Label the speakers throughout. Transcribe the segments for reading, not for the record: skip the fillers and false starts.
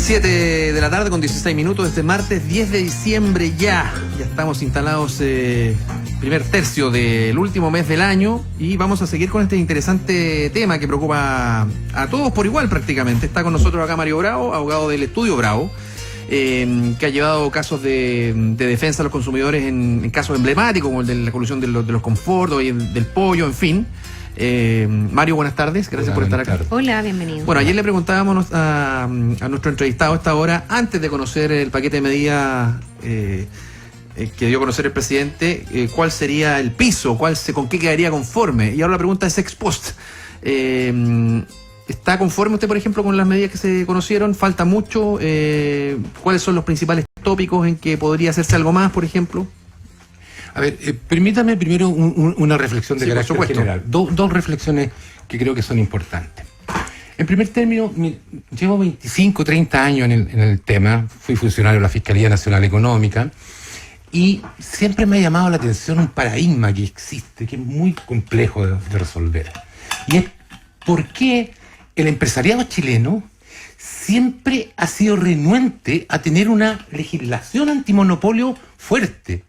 Speaker 1: 7 de la tarde con 16 minutos, este martes 10 de diciembre ya estamos instalados, primer tercio del último mes del año, y vamos a seguir con este interesante tema que preocupa a todos por igual prácticamente. Está con nosotros acá Mario Bravo, abogado del Estudio Bravo, que ha llevado casos de defensa a los consumidores en casos emblemáticos como el de la colusión de los Confortos y del pollo, en fin. Mario, buenas tardes, gracias por estar acá.
Speaker 2: Hola, bienvenido.
Speaker 1: Bueno, ayer le preguntábamos a nuestro entrevistado a esta hora, antes de conocer el paquete de medidas que dio a conocer el presidente, cuál sería el piso, con qué quedaría conforme. Y ahora la pregunta es ex post. ¿Está conforme usted, por ejemplo, con las medidas que se conocieron? ¿Falta mucho? ¿Cuáles son los principales tópicos en que podría hacerse algo más, por ejemplo?
Speaker 3: A ver, permítame primero una reflexión de carácter general. Dos reflexiones que creo que son importantes. En primer término, llevo 25, 30 años en el tema, fui funcionario de la Fiscalía Nacional Económica, y siempre me ha llamado la atención un paradigma que existe, que es muy complejo de resolver. Y es por qué el empresariado chileno siempre ha sido renuente a tener una legislación antimonopolio fuerte.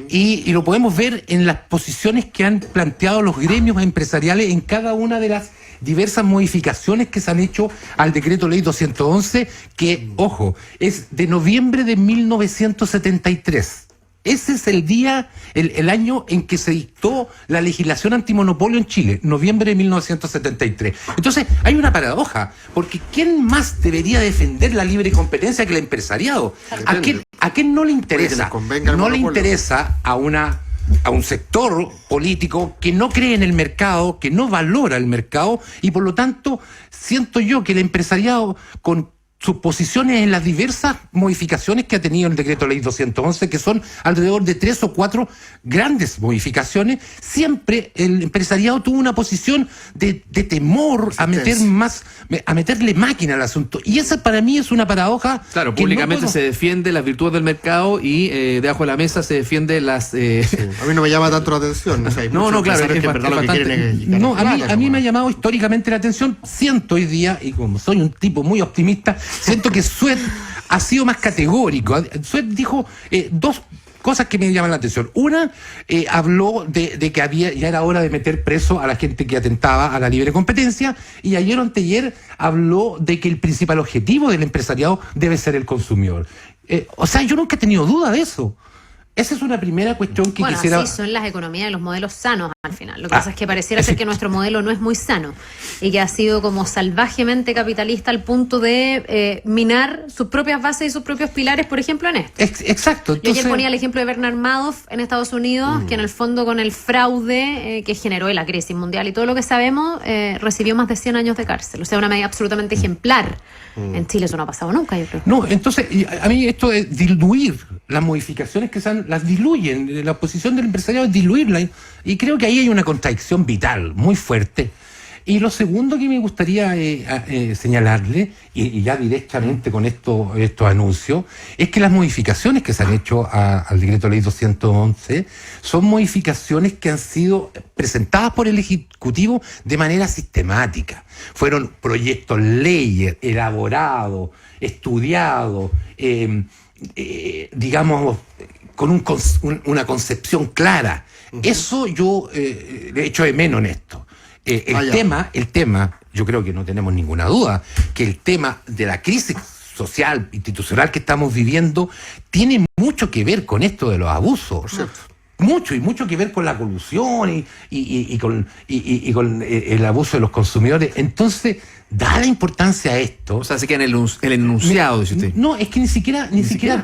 Speaker 3: Y lo podemos ver en las posiciones que han planteado los gremios empresariales en cada una de las diversas modificaciones que se han hecho al decreto ley 211, que, ojo, es de noviembre de 1973. Ese es el día, el año en que se dictó la legislación antimonopolio en Chile, noviembre de 1973. Entonces, hay una paradoja, porque ¿quién más debería defender la libre competencia que el empresariado? ¿A quién no le interesa? No le interesa a un sector político que no cree en el mercado, que no valora el mercado, y por lo tanto, siento yo que el empresariado, con sus posiciones en las diversas modificaciones que ha tenido el decreto ley 211, que son alrededor de 3 o 4 grandes modificaciones, siempre el empresariado tuvo una posición de temor a meterle máquina al asunto. Y esa para mí es una paradoja.
Speaker 1: Claro, públicamente se defiende las virtudes del mercado y debajo de la mesa se defiende las... Sí.
Speaker 4: A mí no me llama tanto la atención. O sea,
Speaker 1: claro,
Speaker 4: es bastante...
Speaker 3: a mí me ha llamado históricamente la atención. Siento hoy día, y como soy un tipo muy optimista, siento que Sued ha sido más categórico. Sued dijo dos cosas que me llaman la atención. Una, habló de que ya era hora de meter preso a la gente que atentaba a la libre competencia, y ayer o anteayer habló de que el principal objetivo del empresariado debe ser el consumidor. O sea, yo nunca he tenido duda de eso. Esa es una primera cuestión que quisiera...
Speaker 2: Bueno, sí, son las economías de los modelos sanos al final. Lo que pasa es que pareciera ser que nuestro modelo no es muy sano y que ha sido como salvajemente capitalista al punto de minar sus propias bases y sus propios pilares, por ejemplo, en esto.
Speaker 3: Exacto.
Speaker 2: Yo ayer ponía el ejemplo de Bernard Madoff en Estados Unidos, que en el fondo con el fraude que generó la crisis mundial y todo lo que sabemos, recibió más de 100 años de cárcel. O sea, una medida absolutamente ejemplar. En Chile eso no ha pasado nunca, yo creo.
Speaker 3: No, entonces, a mí esto de diluir las modificaciones que las diluyen, la posición del empresariado es diluirla, y creo que ahí hay una contradicción vital muy fuerte. Y lo segundo que me gustaría señalarle, y ya directamente con estos anuncios, es que las modificaciones que se han hecho al decreto ley 211 son modificaciones que han sido presentadas por el Ejecutivo de manera sistemática. Fueron proyectos leyes elaborados, estudiados, digamos, con una concepción clara. Eso yo le echo de menos en esto. El tema, yo creo que no tenemos ninguna duda, que el tema de la crisis social, institucional que estamos viviendo, tiene mucho que ver con esto de los abusos. Mucho que ver con la colusión y con el abuso de los consumidores. Entonces, da la importancia a esto.
Speaker 1: O sea, se queda en el enunciado, dice usted.
Speaker 3: No, es que ni siquiera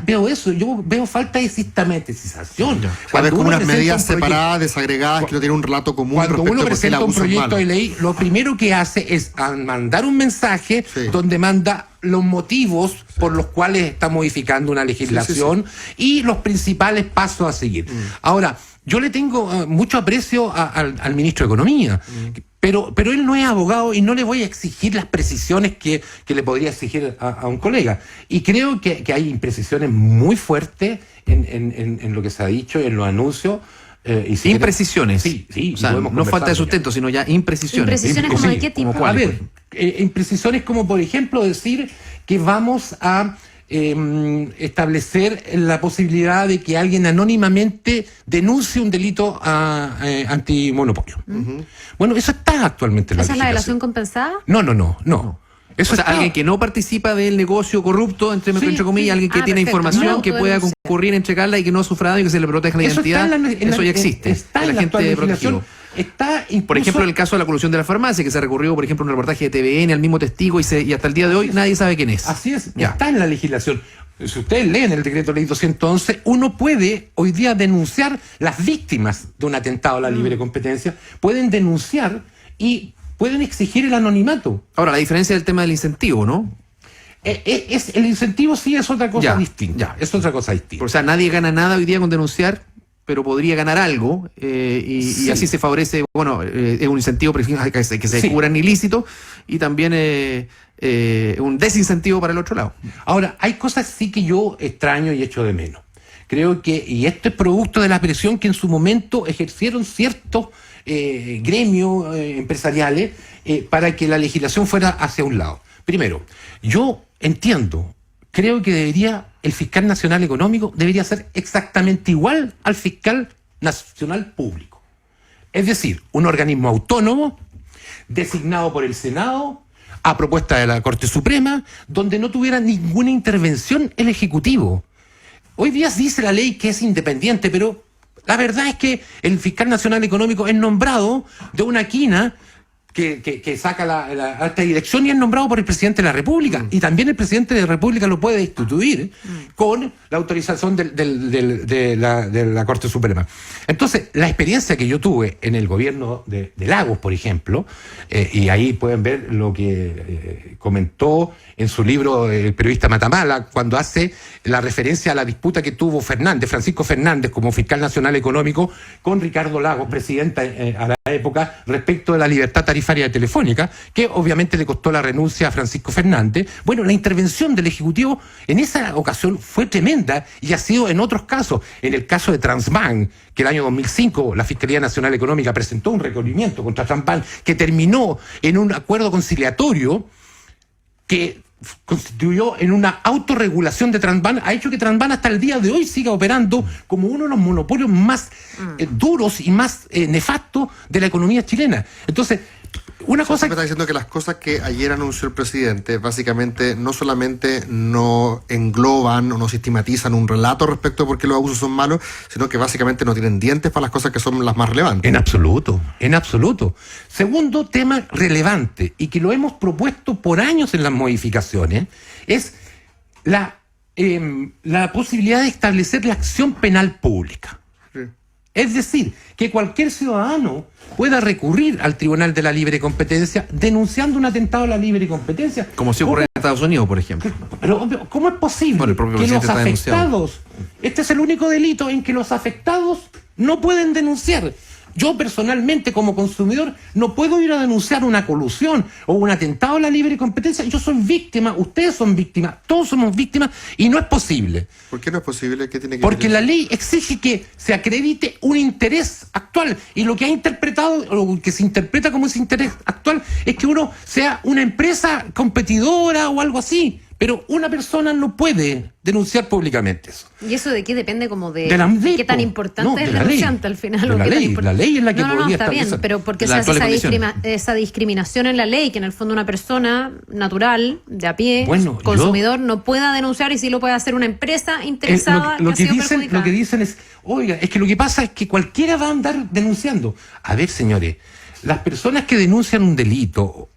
Speaker 3: veo eso. Yo veo falta de sistematización.
Speaker 4: Cuando como unas medidas separadas, desagregadas, que no tienen un relato común.
Speaker 3: Cuando uno presenta un proyecto de ley, lo primero que hace es mandar un mensaje donde manda los motivos por los cuales está modificando una legislación y los principales pasos a seguir. Ahora, yo le tengo mucho aprecio al ministro de Economía, pero él no es abogado y no le voy a exigir las precisiones que le podría exigir a un colega. Y creo que hay imprecisiones muy fuertes en lo que se ha dicho, en los anuncios, Y si
Speaker 1: imprecisiones.
Speaker 3: Sí,
Speaker 1: o sea, no falta de sustento, sino ya imprecisiones.
Speaker 2: ¿Imprecisiones como de qué tipo?
Speaker 1: ¿Como cuáles?
Speaker 3: A ver, imprecisiones como, por ejemplo, decir que vamos a establecer la posibilidad de que alguien anónimamente denuncie un delito antimonopolio. Bueno, eso está actualmente en la
Speaker 2: ¿Esa es la
Speaker 3: legislación.
Speaker 2: delación compensada?
Speaker 3: No. Eso
Speaker 1: O sea,
Speaker 3: está.
Speaker 1: alguien que no participa del negocio corrupto, entre comillas, alguien que tiene
Speaker 2: perfecto.
Speaker 1: información
Speaker 2: No
Speaker 1: que pueda
Speaker 2: autodenuncia.
Speaker 1: concurrir, entregarla y que no sufra daño y que se le proteja la
Speaker 3: Eso está
Speaker 1: identidad.
Speaker 3: en la-
Speaker 1: Eso ya existe.
Speaker 3: Está en
Speaker 1: el
Speaker 3: la actual
Speaker 1: agente
Speaker 3: legislación.
Speaker 1: protegido.
Speaker 3: Está incluso,
Speaker 1: Por ejemplo, en el caso de la colusión de la farmacia, que se recurrió, por ejemplo, en un reportaje de TVN al mismo testigo y hasta el día de hoy nadie sabe quién es.
Speaker 3: Así es,
Speaker 1: Ya.
Speaker 3: está en la legislación. Si ustedes leen el decreto ley 211, uno puede hoy día denunciar las víctimas de un atentado a la libre competencia, pueden denunciar y pueden exigir el anonimato.
Speaker 1: Ahora, la diferencia del tema del incentivo, ¿no?
Speaker 3: El incentivo sí es otra cosa
Speaker 1: Ya,
Speaker 3: distinta.
Speaker 1: ya.
Speaker 3: Es otra cosa distinta.
Speaker 1: O sea, nadie gana nada hoy día con denunciar, pero podría ganar algo y
Speaker 3: Sí.
Speaker 1: así se favorece, es un incentivo que se
Speaker 3: Sí.
Speaker 1: descubran ilícitos y también un desincentivo para el otro lado.
Speaker 3: Ahora, hay cosas sí que yo extraño y echo de menos. Creo que, y esto es producto de la presión que en su momento ejercieron ciertos gremios empresariales para que la legislación fuera hacia un lado. Primero, yo creo que el fiscal nacional económico debería ser exactamente igual al fiscal nacional público. Es decir, un organismo autónomo, designado por el Senado, a propuesta de la Corte Suprema, donde no tuviera ninguna intervención el Ejecutivo. Hoy día dice la ley que es independiente, pero la verdad es que el fiscal nacional económico es nombrado de una quina que saca la alta dirección y es nombrado por el presidente de la República. Y también el presidente de la República lo puede destituir con la autorización de la Corte Suprema. Entonces, la experiencia que yo tuve en el gobierno de Lagos, por ejemplo, y ahí pueden ver lo que comentó en su libro el periodista Matamala, cuando hace la referencia a la disputa que tuvo Francisco Fernández, como fiscal nacional económico, con Ricardo Lagos, presidenta a la época, respecto de la libertad tarifaria de Telefónica, que obviamente le costó la renuncia a Francisco Fernández. Bueno, la intervención del Ejecutivo en esa ocasión fue tremenda y ha sido en otros casos. En el caso de Transbank, que el año 2005 la Fiscalía Nacional Económica presentó un requerimiento contra Transbank que terminó en un acuerdo conciliatorio que constituyó en una autorregulación de Transban, ha hecho que Transban hasta el día de hoy siga operando como uno de los monopolios más duros y más nefastos de la economía chilena. Entonces, una cosa...
Speaker 4: Me está diciendo que las cosas que ayer anunció el presidente básicamente no solamente no engloban o no sistematizan un relato respecto de por qué los abusos son malos, sino que básicamente no tienen dientes para las cosas que son las más relevantes.
Speaker 3: En absoluto. Segundo tema relevante, y que lo hemos propuesto por años en las modificaciones, es la posibilidad de establecer la acción penal pública.
Speaker 4: Sí.
Speaker 3: Es decir, que cualquier ciudadano pueda recurrir al Tribunal de la Libre Competencia denunciando un atentado a la libre competencia.
Speaker 1: Como si ocurre en Estados Unidos, por ejemplo.
Speaker 3: Pero, ¿cómo es posible
Speaker 1: Bueno, el propio
Speaker 3: que los
Speaker 1: presidente está denunciado.
Speaker 3: afectados, este es el único delito en que los afectados no pueden denunciar? Yo personalmente, como consumidor, no puedo ir a denunciar una colusión o un atentado a la libre competencia. Yo soy víctima, ustedes son víctimas, todos somos víctimas y no es posible.
Speaker 4: ¿Por qué no es posible? ¿Qué tiene que
Speaker 3: Porque
Speaker 4: ver?
Speaker 3: la ley exige que se acredite un interés actual y lo que ha interpretado, o lo que se interpreta como ese interés actual, es que uno sea una empresa competidora o algo así. Pero una persona no puede denunciar públicamente eso.
Speaker 2: ¿Y eso de qué depende? Como de
Speaker 3: la ley,
Speaker 2: qué tan
Speaker 3: po.
Speaker 2: importante
Speaker 3: No,
Speaker 2: es
Speaker 3: de
Speaker 2: el
Speaker 3: la ley.
Speaker 2: denunciante al final.
Speaker 3: De
Speaker 2: o
Speaker 3: la
Speaker 2: qué tan
Speaker 3: ley.
Speaker 2: import-
Speaker 3: La ley es la que
Speaker 2: no,
Speaker 3: podría
Speaker 2: está bien,
Speaker 3: establecer.
Speaker 2: pero ¿por qué
Speaker 1: La
Speaker 2: se hace
Speaker 1: actual
Speaker 2: esa,
Speaker 1: condición.
Speaker 2: esa discriminación en la ley? Que en el fondo una persona natural, de a pie,
Speaker 3: Bueno,
Speaker 2: consumidor, no pueda denunciar y sí lo puede hacer una empresa interesada
Speaker 3: Lo
Speaker 2: que ha sido
Speaker 3: lo
Speaker 2: perjudicada.
Speaker 3: que dicen es, oiga, es que lo que pasa es que cualquiera va a andar denunciando. A ver, señores, las personas que denuncian un delito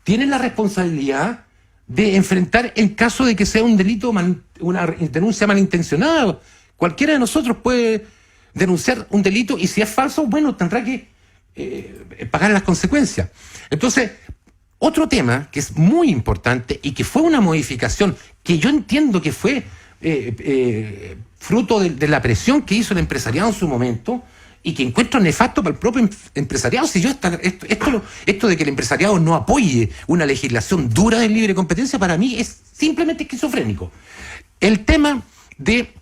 Speaker 3: tienen la responsabilidad de enfrentar en caso de que sea un delito, una denuncia malintencionada. Cualquiera de nosotros puede denunciar un delito y si es falso, bueno, tendrá que pagar las consecuencias. Entonces, otro tema que es muy importante y que fue una modificación que yo entiendo que fue fruto de la presión que hizo el empresariado en su momento y que encuentro nefasto para el propio empresariado. Si yo esto de que el empresariado no apoye una legislación dura de libre competencia, para mí es simplemente esquizofrénico. El tema de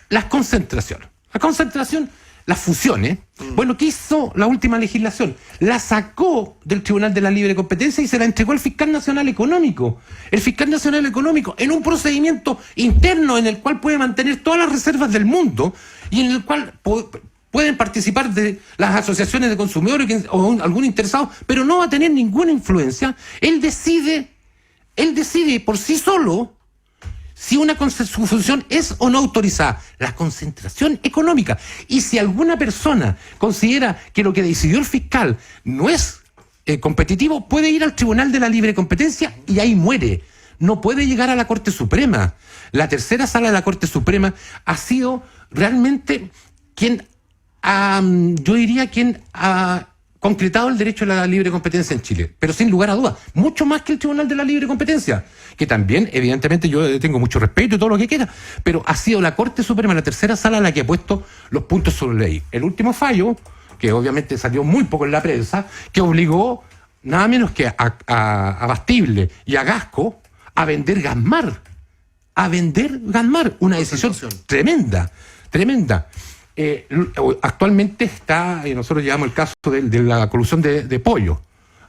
Speaker 3: las concentraciones. La concentración las fusiones. Bueno, ¿qué hizo la última legislación? La sacó del Tribunal de la Libre Competencia y se la entregó al Fiscal Nacional Económico. El Fiscal Nacional Económico, en un procedimiento interno en el cual puede mantener todas las reservas del mundo y en el cual pueden participar de las asociaciones de consumidores o algún interesado, pero no va a tener ninguna influencia. Él decide por sí solo si su función es o no autorizada, la concentración económica. Y si alguna persona considera que lo que decidió el fiscal no es competitivo, puede ir al Tribunal de la Libre Competencia y ahí muere. No puede llegar a la Corte Suprema. La tercera sala de la Corte Suprema ha sido realmente quien ha concretado el derecho a la libre competencia en Chile, pero sin lugar a dudas, mucho más que el Tribunal de la Libre Competencia, que también, evidentemente, yo tengo mucho respeto y todo lo que quiera, pero ha sido la Corte Suprema, la tercera sala, la que ha puesto los puntos sobre la I. El último fallo, que obviamente salió muy poco en la prensa, que obligó nada menos que a Bastible y a Gasco a vender Gasmar. Una decisión tremenda. Actualmente está, nosotros llevamos el caso de la colusión de pollo,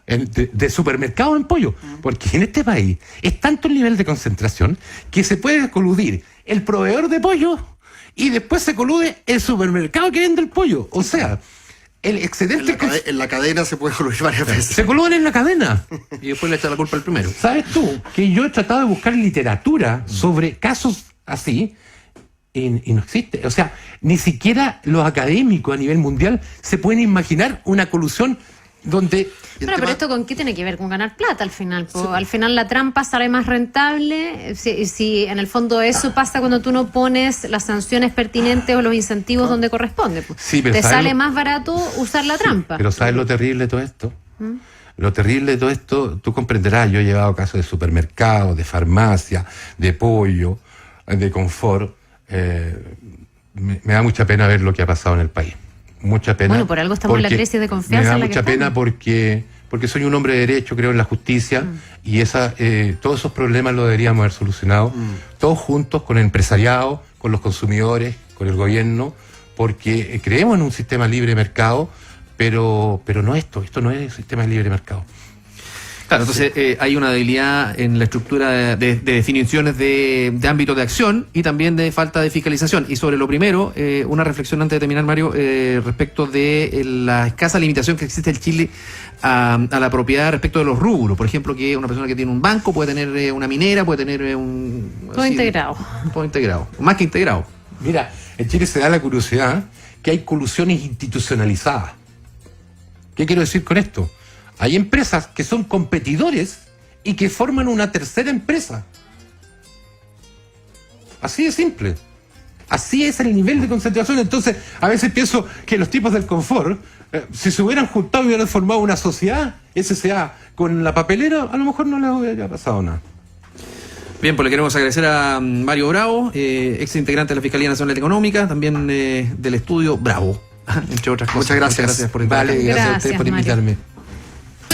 Speaker 3: de supermercado en pollo, porque en este país es tanto el nivel de concentración que se puede coludir el proveedor de pollo y después se colude el supermercado que vende el pollo. O sea, el excedente...
Speaker 4: En la cadena se puede coludir varias veces.
Speaker 3: Se coluden en la cadena.
Speaker 1: Y después le echa la culpa al primero.
Speaker 3: ¿Sabes tú que yo he tratado de buscar literatura sobre casos así? Y no existe. O sea, ni siquiera los académicos a nivel mundial se pueden imaginar una colusión donde...
Speaker 2: Pero esto ¿con qué tiene que ver? Con ganar plata al final. Sí. Al final la trampa sale más rentable. Si en el fondo eso pasa cuando tú no pones las sanciones pertinentes o los incentivos donde corresponde.
Speaker 3: Sí,
Speaker 2: te sale más barato usar la trampa.
Speaker 3: Pero ¿sabes lo terrible de todo esto? Lo terrible de todo esto, tú comprenderás, yo he llevado casos de supermercados, de farmacia, de pollo, de confort. Me da mucha pena ver lo que ha pasado en el país. Mucha pena.
Speaker 2: Bueno, por algo estamos en la crisis de confianza.
Speaker 3: Me da mucha pena porque soy un hombre de derecho, creo en la justicia y todos esos problemas los deberíamos haber solucionado todos juntos con el empresariado, con los consumidores, con el gobierno, porque creemos en un sistema libre de mercado, pero no esto no es el sistema de libre mercado.
Speaker 1: Claro, entonces hay una debilidad en la estructura de definiciones de ámbito de acción y también de falta de fiscalización. Y sobre lo primero, una reflexión antes de terminar, Mario, respecto de la escasa limitación que existe en Chile a la propiedad respecto de los rubros. Por ejemplo, que una persona que tiene un banco puede tener una minera, puede tener
Speaker 2: todo integrado.
Speaker 1: Todo integrado, más que integrado.
Speaker 3: Mira, en Chile se da la curiosidad que hay colusiones institucionalizadas. ¿Qué quiero decir con esto? Hay empresas que son competidores y que forman una tercera empresa. Así de simple. Así es el nivel de concentración. Entonces, a veces pienso que los tipos del confort, si se hubieran juntado y hubieran formado una sociedad, SCA, con la papelera, a lo mejor no les hubiera pasado nada.
Speaker 1: Bien, pues le queremos agradecer a Mario Bravo, ex integrante de la Fiscalía Nacional Económica, también del estudio Bravo, entre otras cosas.
Speaker 4: Muchas gracias.
Speaker 1: Muchas gracias por invitarme.
Speaker 3: Vale, gracias a ustedes por invitarme.